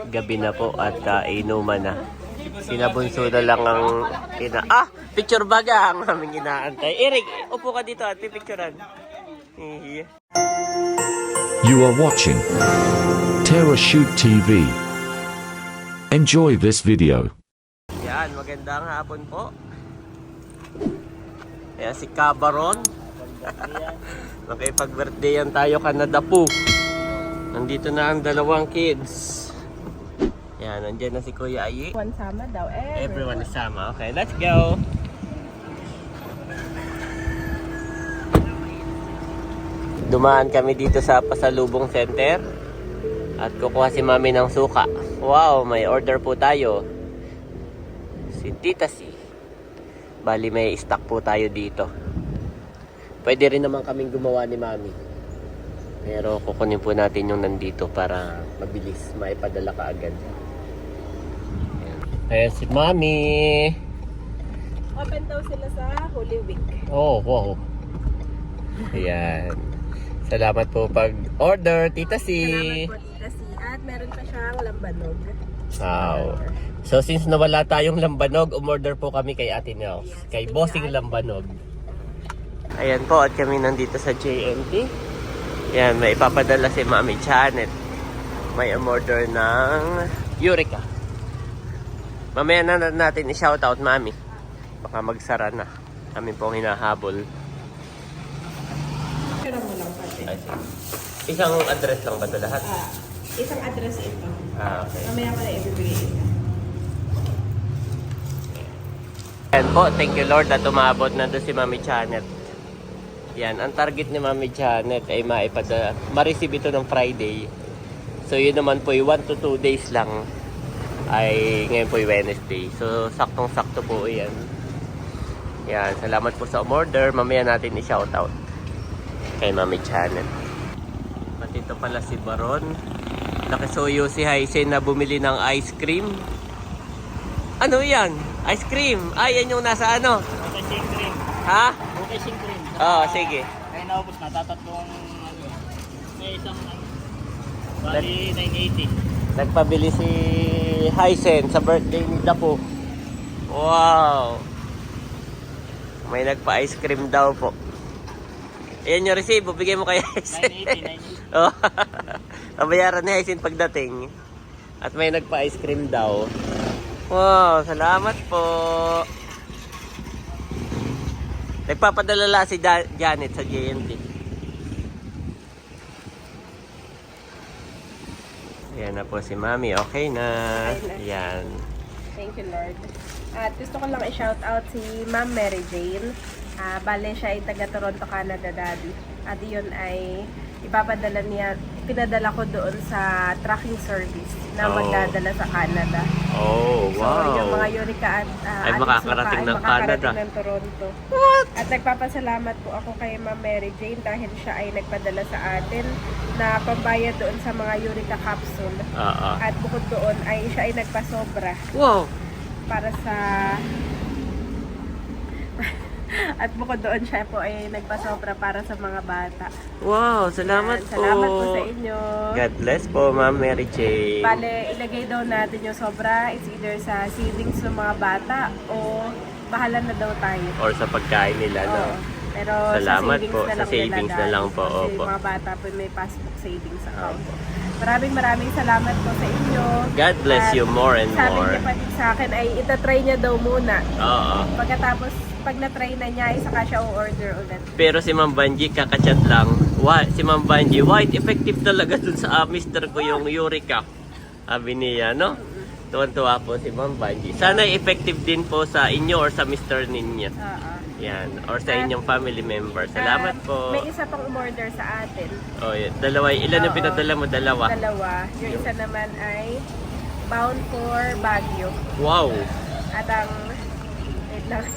gabi na po at inuman na. Sila Bunso na lang ang picture baga ang aming inaantay. Eric, upo ka dito at pipicturean. You are watching TerraShoot TV. Enjoy this video. Yan, magandang hapon po. Kaya si Cabaron. Makipag-birthday yan tayo, Canada po. Nandito na ang dalawang kids. Yan, nandiyan na si Kuya Ayi. Everyone sama daw. Everyone is sama. Okay, let's go. Dumaan kami dito sa Pasalubong Center at kukuha si Mami ng suka. Wow, may order po tayo. Si Tita C. Bali may stock po tayo dito. Pwede rin naman kaming gumawa ni Mami. Pero kukunin po natin yung nandito para mabilis maipadala ka agad. Ayan si Mami. Open daw sila sa Holy Week. Oh, wow. Ayan. Salamat po pag-order, Tita C. Salamat po, Tita C. At meron pa siyang lambanog. Wow. So, since nawala tayong lambanog, umorder po kami kay Ate Nels. Yes, Kay Bossing Lambanog. Ayan po, at kami nandito sa JNT. Ayan, may ipapadala si Mami Janet. May umorder ng Eureka. Mamaya na natin i-shoutout, Mami. Baka magsara na. Kami pong hinahabol. Pero mo lang pati. Isang address lang ba ito lahat? Isang address ito. Okay. Mamaya ko na ibibigay ito. Ayan po, thank you Lord at umabot na doon si Mami Janet. Yan, ang target ni Mami Janet ay ma-receive ito ng Friday. So yun naman po, 1 to 2 days lang. Ay ngayon po Wednesday. So saktong-sakto po yan. Yan, salamat po sa order. Mamaya natin i-shoutout kay Mami Janet. At ito pala si Baron. Nakisuyo si Haisen na bumili ng ice cream. Ano yan? Ice cream? Ay, yan yung nasa ano? Fishing cream. Ha? Fishing cream. Oo, sige. Ay naubos na, tatatlong may isang bali 980. Nagpabili si Haisen sa birthday ni Dapo. Wow! May nagpa-ice cream daw po. Ayan yung resibo, bigay mo kay Haisen. 980. Oh. Nabayaran ni Haisen pagdating. At may nagpa-ice cream daw. Wow, salamat po. Nagpapadala si Janet sa JNT. Ayan na po si Mami. Okay na. Ayan. Thank you, Lord. At gusto ko lang i-shout out si Ma'am Mary Jane. Bale siya ay taga Toronto, Canada, Daddy. At yun ay ipapadala niya, pinadala ko doon sa tracking service na magdadala sa Canada. Oh, wow. So, yung mga Eureka at ay makakarating ng Canada. ng Toronto. What? At nagpapasalamat po ako kay Ma'am Mary Jane dahil siya ay nagpadala sa atin na pambayad doon sa mga Eureka capsule. At bukod doon ay siya ay nagpasobra. Wow. Para sa at bukod doon siya po ay nagpasobra para sa mga bata. Wow, salamat Yan, po. salamat po sa inyo. God bless po, Ma'am Mary Jane. Bale, ilagay daw natin yung sobra. It's either sa savings ng mga bata o bahala na daw tayo. Or sa pagkain nila, no? Oo. Pero Salamat sa savings po, na sa lang savings nila na lang po, dahil kasi opo. mga bata po may passbook savings account. Opo. Maraming salamat po sa inyo. God bless At you more and sabi more. niya pati sa akin ay itatry niya daw muna. Oo. Pagkatapos, pag na-try na niya, ay saka siya o-order ulit. Pero si Ma'am Banji, kakachat lang. Si Ma'am Banji, white effective talaga dun sa mister ko yung Eureka. Sabi niya, no? Tuwan-tuwa po si Ma'am Banji. Sana effective din po sa inyo or sa mister ninyo. Oo. Yan. Or sa inyong family member. Salamat po. May isa pang umorder sa atin. Oh, yan. Dalawa. Ilan ang Oo. pinadala mo? Dalawa. Dalawa. Yung isa naman ay bound for Baguio. Wow. At ang... Wait lang.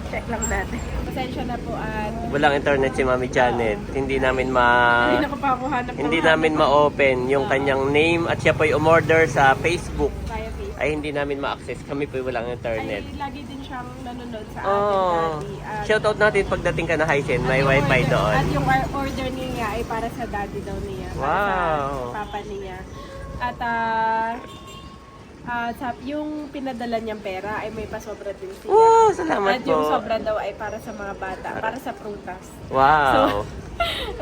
Check lang natin. Pasensya na po at... Walang internet si Mami Janet. Hindi namin Hindi na ko pa ako hanap. hindi namin ma-open yung kanyang name at siya po'y umorder sa Facebook. Kaya Facebook. Ay hindi namin ma-access. Kami po'y walang internet. Ay, lagi din siyang nanonood sa atin, Oh. Daddy. At Shoutout natin pagdating ka na Haisen. May yung wifi order- doon. At yung order niya ay para sa daddy daw niya. Para Wow. sa papa niya. At yung pinadala niyang pera ay may pasobra din siya. Oh, salamat At yung po. sobra daw ay para sa mga bata, para sa prutas. Wow.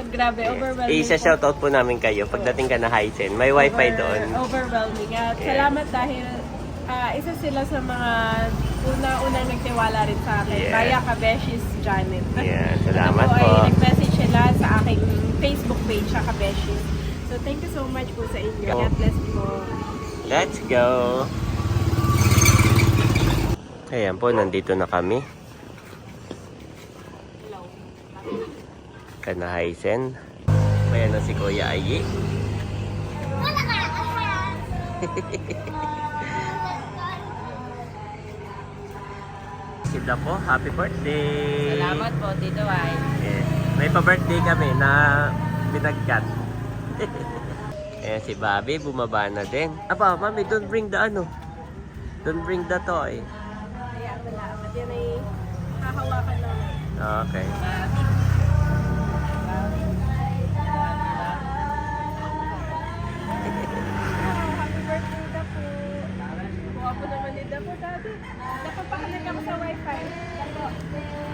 Grabe, overwhelming. Isa-shoutout po namin kayo pagdating ka na Hisense. May wifi doon. Overwhelming. At Yes. salamat dahil isa sila sa mga una-unang nagtiwala rin sa akin. Yes. Via Kabeshis Janet. Yeah, salamat Ako po. ay nag-message sila sa aking Facebook page sa Kabeshis. So thank you so much po sa inyo. Oh. God bless po. Let's go! Ayan po, nandito na kami. Kanahaisen. Ayan na si Kuya Ayi. Sila po, happy birthday! Salamat po, Tito Ay. Yes. May pa-birthday kami na binagkat. Eh, si Bobby bumaba na din. Aba, mami, don't bring the ano. Don't bring the toy. Kaya wala. At yan ay hahawakan lang. Okay. Happy birthday na po. Kuha po naman ni Dapo, Daddy. Napapakinig ako sa wifi.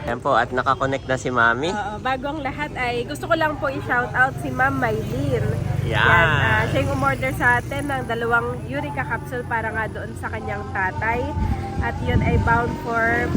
Ayan po, at nakakonect na si Mami. Bago ang lahat ay gusto ko lang po i-shoutout si Ma'am Maylin. Yan. Siya yung umorder sa atin ng 2 Eureka capsule para nga doon sa kanyang tatay. At yun ay bound for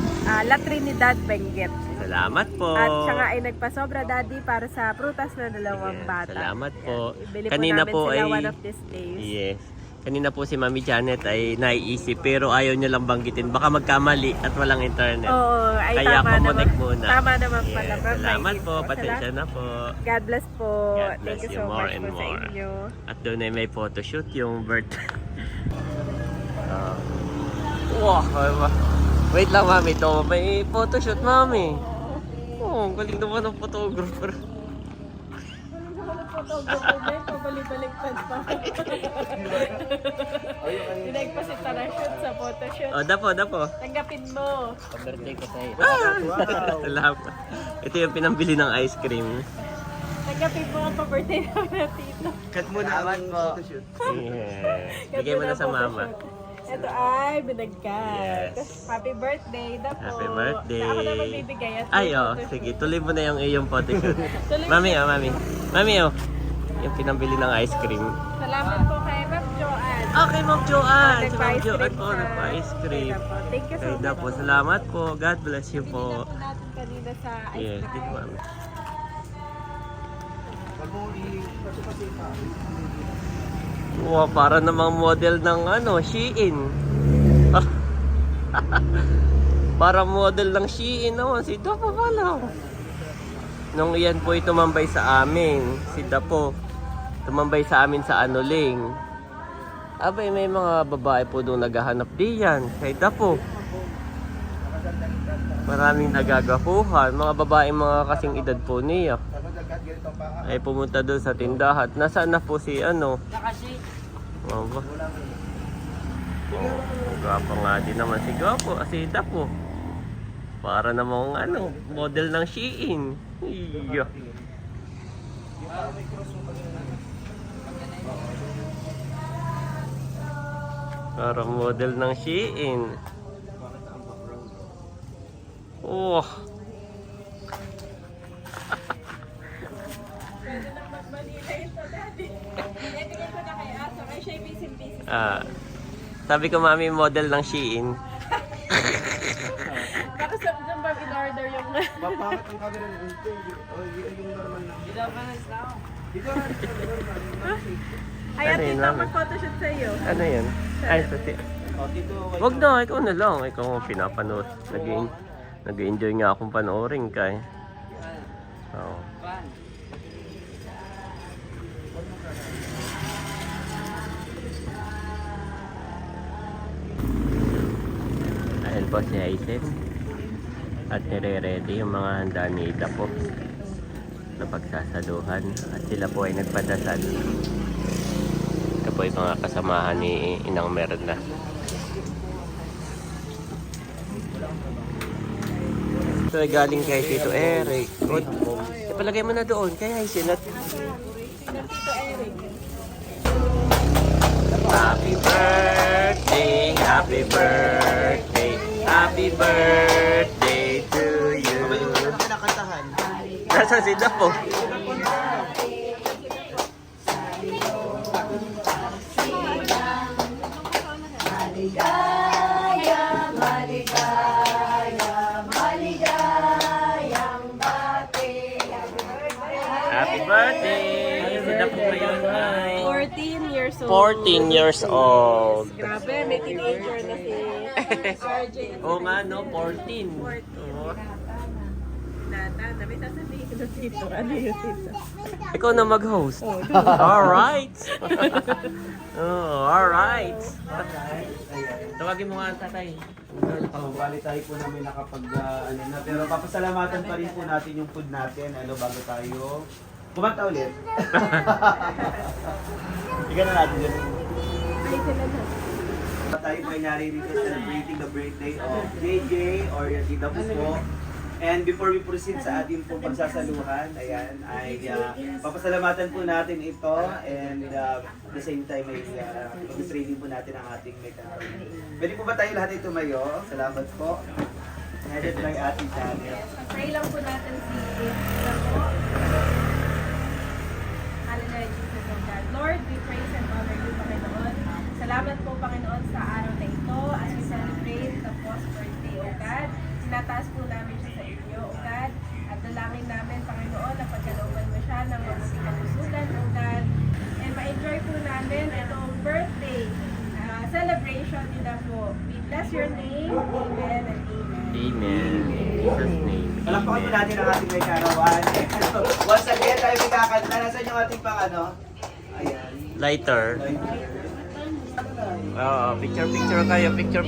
La Trinidad, Benguet. Salamat po. At siya nga ay nagpasobra, Daddy, para sa prutas na 2 Yes, bata. salamat po. Yan. Ibili Kanina po po namin sila ay- one of these days. Yes. Kanina po si Mami Janet ay naiisip pero ayaw niya lang banggitin. Baka magkamali at walang internet. Oo, ay Kaya tama naman. kumonek muna. Tama naman Yes, pala. Ma'am salamat Maylin po. Pasensya Salamat. na po. God bless po. God bless Thank you you so more much and po sa more. inyo. At doon ay may photoshoot yung birthday. Wow, wait lang mami to. May photoshoot mami. Oh, ang galing naman ng photographer. Pabalik-baliktad pa. Pinagpasita na shoot sa photoshoot. Oh, dapo. Tanggapin mo. Pa-birthday ko sa'yo. Salamat. Ito yung pinambili ng ice cream. Tanggapin mo ang pa-birthday namin na tito. Cut mo na ang photoshoot. Yeah. Bigay mo na sa mama. Ito ay binagkat. Yes. Happy birthday, Dapo. Happy birthday. Ako na magbibigay. At Ay, may oh, photoshoot. sige. Tuloy mo na yung iyong photoshoot. Tuloy mo Mami, mami. Mami, yung pinambili ng ice cream. Salamat po kay Ma'am Joanne. Okay, Ma'am Joanne. Si Ma'am Nagpa-ice Joanne cream po, siya. nagpa-ice cream. Okay na po. Thank you so Kaya much. po, salamat po. God bless you Binili po. na po natin kanina sa ice Yes, cream. dito mami. Wow, para namang model ng ano, Shein. Para model ng Shein naman, si Dapo pala. Nung iyan po ay tumambay sa amin, si Dapo. Tumambay sa amin sa Anuling. Abay, may mga babae po doon naghahanap diyan, kay Dapo. Maraming nagagapuhan, mga babaeng mga kasing edad po niya. Ay pumunta doon sa tindahan. Nasaan na po si ano? Nakasi. Oh, ba? Oh, gwapo nga din naman si Gwapo. Si Dapo. Para namang ano, model ng Shein. Iya. Para model ng Shein. Oh. Pwede na magmalita ito, Daddy. Ibigay ko na kay Aso. Kaya siya busy-busy. Sabi ko mami, model ng Shein. Baka sa dyan ba in-order yung... Papakit ang camera ng ito. Yung normal na. Hindi daw pa na-stop. Dito na normal. Ay, Ano at yun, tito, mami? mag-photoshoot sa'yo. Ano yan? Ay, pati. O, dito. Wag na, ikaw na lang. Ikaw ang pinapanood. Nag-enjoy nga akong panoorin kay. Oo. Ayan po si Aizen. At nire-ready yung mga handa ni Ida po na pagsasaluhan. At sila po ay nagpadasal. Ito po yung mga kasamahan ni Inang Merna. Ito ay galing kay Tito Eric. Good. Ipalagay mo na doon kay Aizen at Ng Tito Eric. Happy birthday, happy birthday, happy birthday to you. Ano kinakantahan? Nasaan si Dapo? Happy birthday! Si Dapo ngayon ay 14 years old. 14 years old. Grabe, may teenager na si RJ. Oo nga, no? 14. 14. Oo. Nata, may sasabihin ko dito. Ano yun dito? Ikaw na mag-host. Alright. Oh, alright. Tawagin mo nga ang tatay. Bali tayo po namin nakapag ano na, pero papasalamatan pa rin po natin yung food natin bago tayo kumanta ulit. Ika na natin yun. Ay, sila na. Tayo po ay naririto celebrating the birthday of JJ or yung tita po. And before we proceed sa ating pong pagsasaluhan, ayan, ay papasalamatan po natin ito and at the same time ay pag-training po natin ang ating makeup. Pwede po ba tayo lahat ay tumayo? Salamat po. Headed by ating channel. Pray lang po natin si Dapo. Hallelujah, Jesus of God. Lord, we praise and honor you, Panginoon. Salamat po, Panginoon, sa araw na ito as we celebrate the Post birthday, O God. Sinataas po namin siya sa inyo, O God. At dalangin namin, Panginoon, na pagkalooban mo siya ng mabuting kapusugan, O God. And ma-enjoy po namin itong birthday celebration ni Dapo. We bless your name. Amen and amen. Amen. In Jesus' name. Palakpakan po natin ang ating may karawan. Once again, tayo may kakanta. Nasaan yung ating pang ano? Ayan. Lighter. Oo, picture kayo. Picture.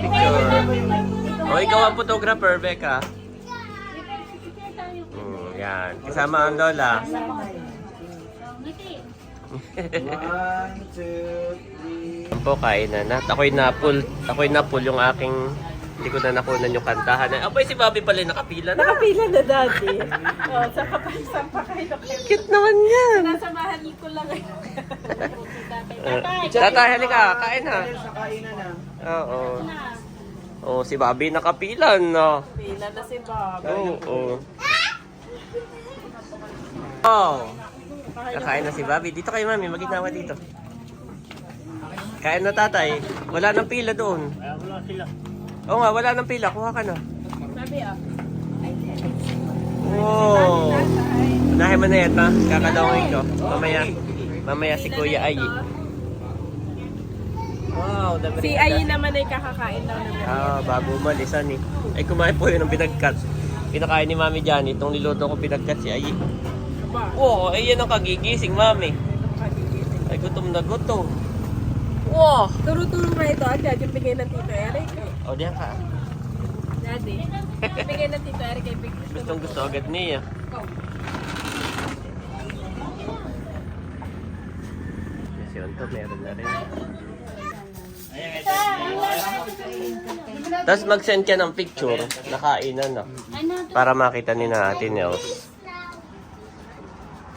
O, ikaw ang photographer, Becca. Yan. Kasama ang Lola. 1, 2, 3. Po, kainan na. Ako'y napul yung aking... Hindi ko na nakunan yung kantahan. Apoy, si Bobby pala yung nakapila na. Nakapila na dati. Oh, saan pa kayo? Cute naman yan. Nasamahan ko lang ngayon. Tatay, halika. Kain ha. Sa kainan na. Oo. Oh, si Bobby nakapila, no? Pila na si Bob. Oo. Oh. Kakain na si Bobby. Dito kayo, mami. Maginawa dito. Kain na, tatay. Wala nang pila doon. Wala sila. Oo nga, wala nang pila. Kuha ka na. Sabi Oh. Unahin mo na yan, ha? Kakadawin ko. Mamaya si Kuya Ayi. Wow, dami Si Ayi naman ay kakakain daw naman. bago umalisan eh. Ay, kumain po yun ng pinagkat. Kinakain ni Mami Johnny. Itong niluto ko pinagkat si Ayi. Wow, ay yan ang kagigising, Mami. Ay, gutom na gutom. Wow! Turo-turo nga ito at yung bigay ng Tito Eric. O, diyan ka. Daddy, bigay ng Tito Eric ay big Gustong gusto agad niya. Kasi yun to, meron na rin. Tapos mag-send ka ng picture, nakainan na. Para makita ni natin else.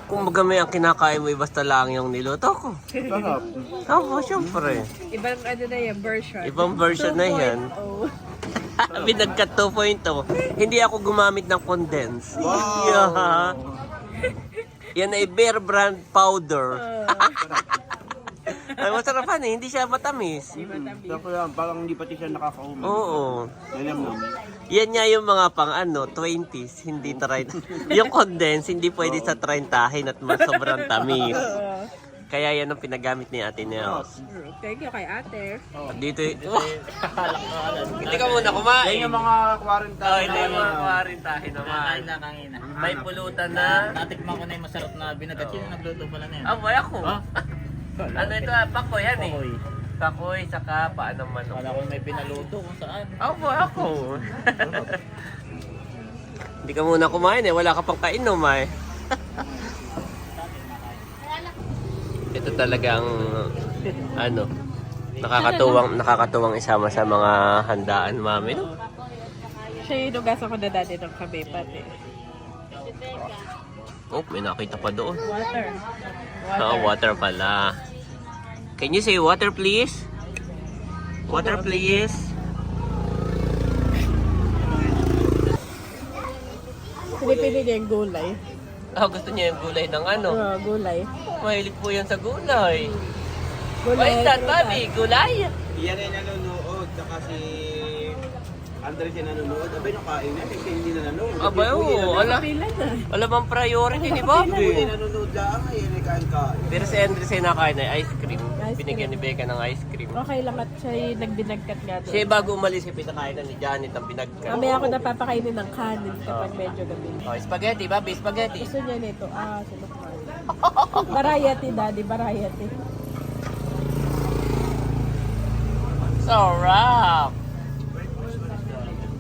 Kung baga may ang kinakain mo, basta lang yung niluto ko. Sarap. Oo, syempre. Ibang ano na yan, version. Ibang version na yan. Binagkat 2.0. Hindi ako gumamit ng condense. Yeah. Yan ay Bear Brand powder. Ay, masarapan eh. Hindi siya matamis. Parang hindi pati siya nakakaumay. Oo. Alam mo. Yan nga yung mga pang 20s, hindi 30. Yung condense, hindi pwede sa 30 at mas sobrang tamis. Kaya yan ang pinagamit ni Ate Nels. Thank you kay ate. Dito hindi ka muna kumain. Yan yung mga 40. Oh, ito yung mga 40 naman. Kain na. May pulutan na. Natikman ko na yung masarap na binagat. Sino nagluto pala na yan? Boy, ako. Ano ito? Pakoy yan eh. Pakoy. Pakoy, saka paano manok. Wala ko may pinaluto kung saan. Boy, ako. Hindi ka muna kumain eh. Wala ka pang kainom eh. Ito talagang nakakatuwang isama sa mga handaan, mami. No? Siya yung nugasan ko na dati ng kabepat eh. Oh, may nakita pa doon. Water. Water pala. Can you say water please? Water please. Pinipili niya yung gulay. Gusto niya yung gulay ng ano? Gulay. Mahilig po yan sa gulay. Gulay. What is that, Bobby? Gulay? Yan ay nanonood, saka si Andres ay nanonood. Abay, nakain na, kasi hindi na nanonood. Abay, oo. Alam ang priority ni Bobby. Hindi nanonood lang, yan ay kain-kain. Pero si Andres ay nakain ay ice cream. Ice Binigyan ni Becca ng ice cream. Okay lang at siya nagbinagkat nga doon. Siya bago umalis, siya pinakain na ni Janet ang binagkan. Mamaya ako napapakainin ng kanin kapag medyo gabi. Oh, spaghetti, Bobby, spaghetti. Gusto niya nito. Sinukman. Variety, daddy. Variety. Sarap!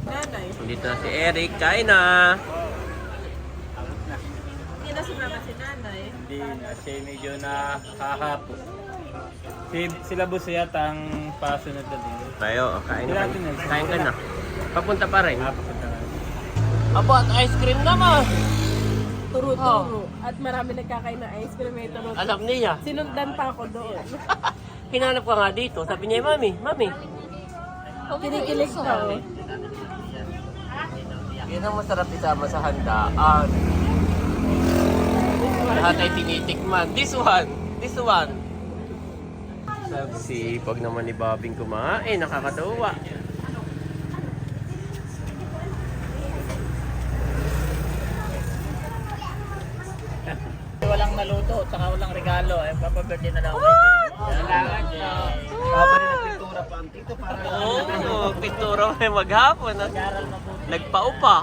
Nanay. Dito na si Eric, kain na. Hindi na sumama si nanay. Hindi na, siya medyo nakakapo. Sila boss yata ang pasunod na din. Tayo, kain na. Natin na. Kain ka na. Papunta pa rin. Papunta na. Abo, at ice cream naman. Turo-turo. At marami nagkakain na ice cream. May turo. Alam niya. Sinundan pa ako doon. Hinanap ka nga dito. Sabi niya, Mami, Kinikilig ka eh. yan ang masarap isama sa handaan. Lahat ay tinitikman. This one. Sipag naman ni Bobing kumain. Nakakatuwa. Walang naluto, saka walang regalo. Papabirthday na daw. Kailangan niya. Pa rin nagpintura pa ang tito para Oo, pinturo ay maghapon. Nagpaupa.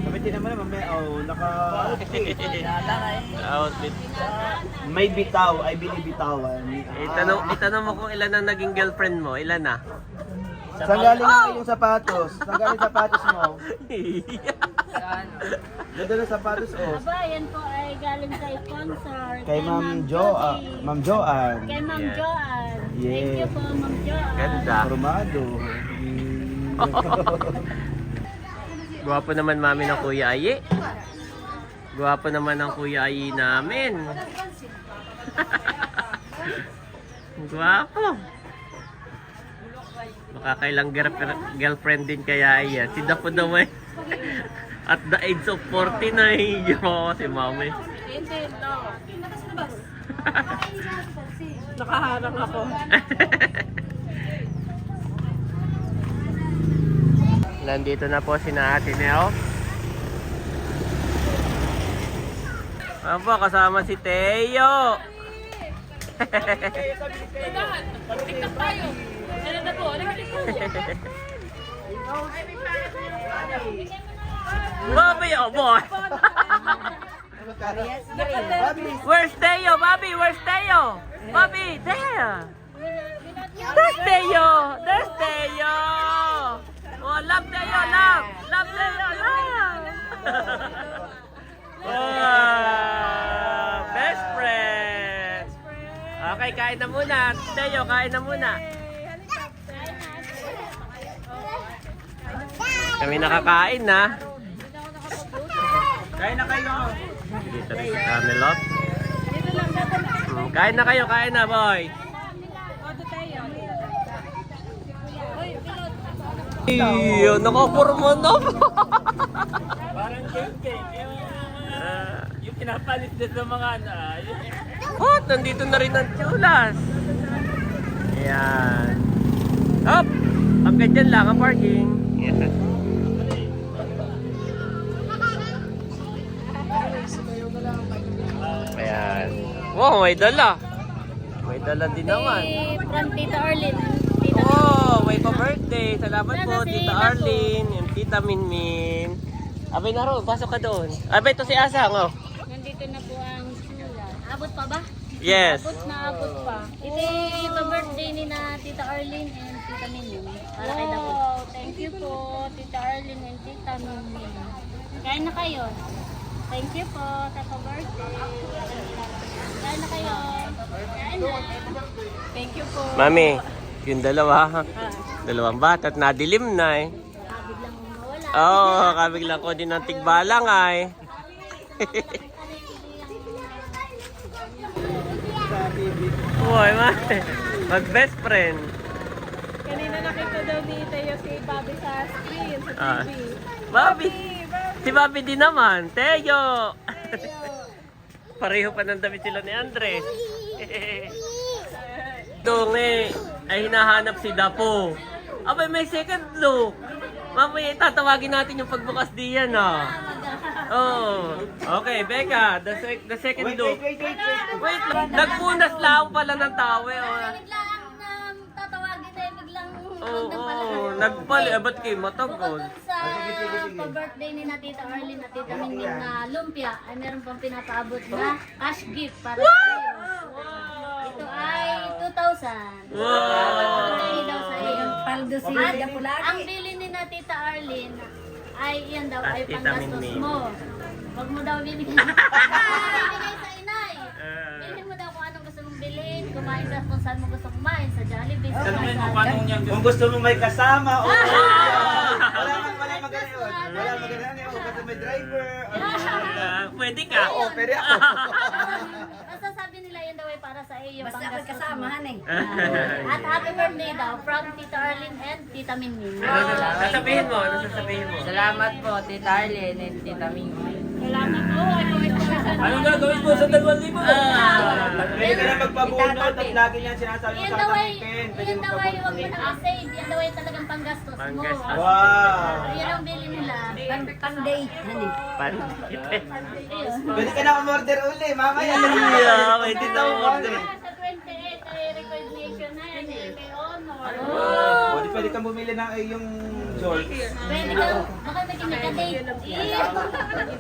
Sabi din naman, naka-outfit. Outfit. May bitaw, ay binibitawan. Itanong mo kung ilan ang naging girlfriend mo. Ilan na? Saan galing ang iyong sapatos? Saan galing sapatos mo? Ganda ng sapatos, oh. Aba, yan po ay galing sa sponsor. Kay Ma'am Ma'am Joanne. Kay Ma'am Yeah. Joanne. Thank Yeah. you po, Ma'am Joanne. Ganda. Formado. Gwapo naman mami ng Kuya Ayi. Gwapo naman ng Kuya Ayi namin. Gwapo. Baka kailang girlfriend din kaya yan. Si Dapo daw eh. At the age of 40 na iyo si mami. Hindi, no. Nakaharang ako. Nandito na po si na Ate Nel. Apo, kasama si Teo. Bobby, oh boy. Where's Teo? Bobby, where's Teo? Bobby, there. There's Teo. There's Teo. Oh, love Teo, love. Love Teo, love. Oh, best friend. Okay, kain na muna. Teo, kain na muna. Kami nakakain na. Kain na kayo. Dito rin si Camelot. Kain na kayo, kain na boy. Iyo, nakaporma na. Parang cake. Yung pinapalit din sa mga ano. What? Nandito na rin ang chulas. Ayan. Hop! Hanggang dyan lang ang parking. Ayan. Ayan. Wow, may dala. May dala din naman. From Tita Arlene. Oh, may pa-birthday. Salamat po, Tita Arlene. Yung Tita Minmin. Abay na ron, pasok ka doon. Abay, ito si Asang, oh. Nandito na po ang sula. Abot pa ba? Yes. Abot pa. Ito yung birthday ni na Tita Arlene and Tita Minin. Para kay Dapo. Thank you po, Tita Arlene and Tita Minin. Kain na kayo. Thank you po, Tata birthday. Kain na kayo. Kain na. Thank you po. Mami, yung dalawa. Dalawang bata at nadilim na eh. Biglang wala. Oo, oh, kabiglang ko din ng tigbalang ay. Sabi buhay, mag-best friend. Kanina nakita daw ni Teo si Bobby sa screen, sa Ah. TV. Bobby! Bobby! Si Bobby din naman. Teo! Teo! Pareho pa ng damit sila ni Andres. Dong ay hinahanap si Dapo. Abay, may second look. Mamaya tatawagin natin yung pagbukas diyan, ah. Oh. Okay, Becca, the second look. Wait, nagpunas lang pala ng tawe. Oh. Biglang tatawagin tayo, biglang Oo, nagpali. Ba't kayo matagal? Sa pa-birthday ni na Tita Arlene at Tita Mingming na lumpia ay meron pang pinapaabot na cash gift para sa iyo. Ito ay 2,000. Wow! Bigay daw sa iyo. Paldo si At Dapulagi. ang bili ni na Tita Arlene ay yan daw At ay Tita panggastos Mingming. mo. Huwag mo daw bibigay. Bibigay sa inay. Bilhin mo daw kung anong gusto mong bilhin. Kumain ka kung saan mo gusto kumain. Sa Jollibee. Sa Tanungin mo Saan. paano niyang Kung gusto mo may kasama, o wala magana yun. Wala magana yun. O kasi may driver. Pwede ka. Oo, pwede ako. Basta sabi nila yun daw ay para sa iyo. Basta panggastos mo. kasamahan eh. At happy birthday daw from Tita Arlene and Tita Mingming. Sasabihin mo, ano sasabihin mo? Salamat po, Tita Arlene and Tita Mingming. Salamat po. Anong gagawin mo sa 2,000? Pwede ka na magpabunot at lagi niyan sinasabi mo Yan sa daw ay, tatangkin. Pwede yan daw ay huwag mo magpabunot. na save. Yan daw ay talagang panggastos mo. Panggastos. Wow! Yan ang bili nila. Pang-date, honey. Pandit. Pwede ka na umorder uli, mamaya. Yeah, pwede daw order. Sa 28 ay recognition na yan eh. May honor. Pwede kang bumili ng yung shorts. Pwede ka, baka may kinikadate.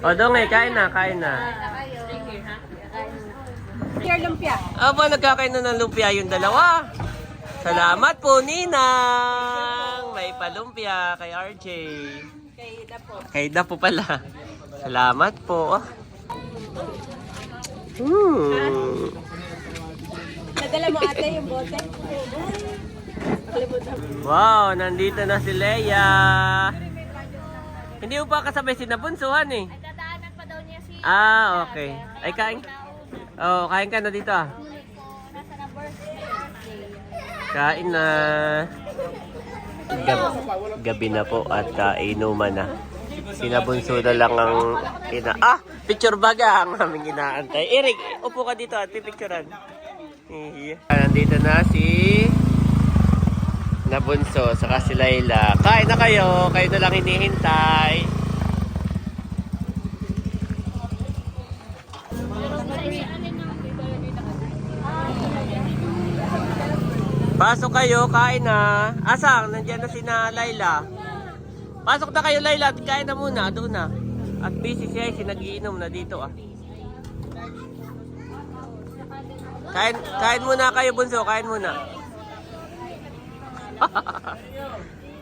O, Dong, kain na, kain na. Here, lumpia. Aba, nagkakain na ng lumpia yung dalawa. Salamat po, Ninang! May palumpia kay RJ. Kay Dapo. Kay Dapo pala. Salamat po. Nadala mo ate yung bote? Kalimutan mo. Wow, nandito na si Leia. Hindi mo pa kasabay si Nabunsuhan eh. Dadaanan pa daw niya si... Ah, okay. Ay, kain. Oh, kain ka na dito ah. Nasa na birthday. Kain na. Gabi na po at inuman na. Sinabunso na lang ang picture baga ang aming inaantay. Eric, upo ka dito at pipicturean. Nandito na si Nabunso saka si Layla. Kain na kayo. Kayo na lang hinihintay. Pasok kayo, kain na. Asang, nandiyan na si na Layla. Pasok na kayo, Layla. Kain na muna, doon na. At busy siya, nag-iinom na dito ah. Kain muna kayo, Bunso. Kain muna.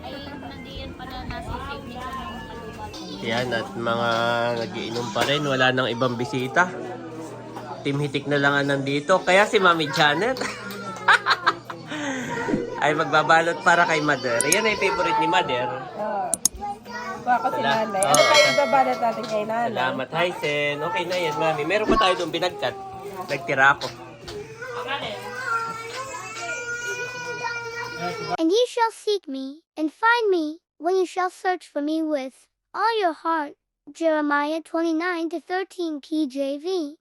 Ay, nandiyan pala nasa safety sa mga kalubag. Yan, at mga nagiinom pa rin. Wala nang ibang bisita. Team Hitik na lang ang nandito. Kaya si Mami Janet ay magbabalot para kay Mother. Yan ay favorite ni Mother. Baka si Wala. nanay. Ano tayo babalat natin kay nanay? Salamat, Hysen. Okay na yan, Mami. Meron pa tayo doon pinagkat. Nagtira ako. And ye shall seek me, and find me, when you shall search for me with all your heart. Jeremiah 29-13 KJV.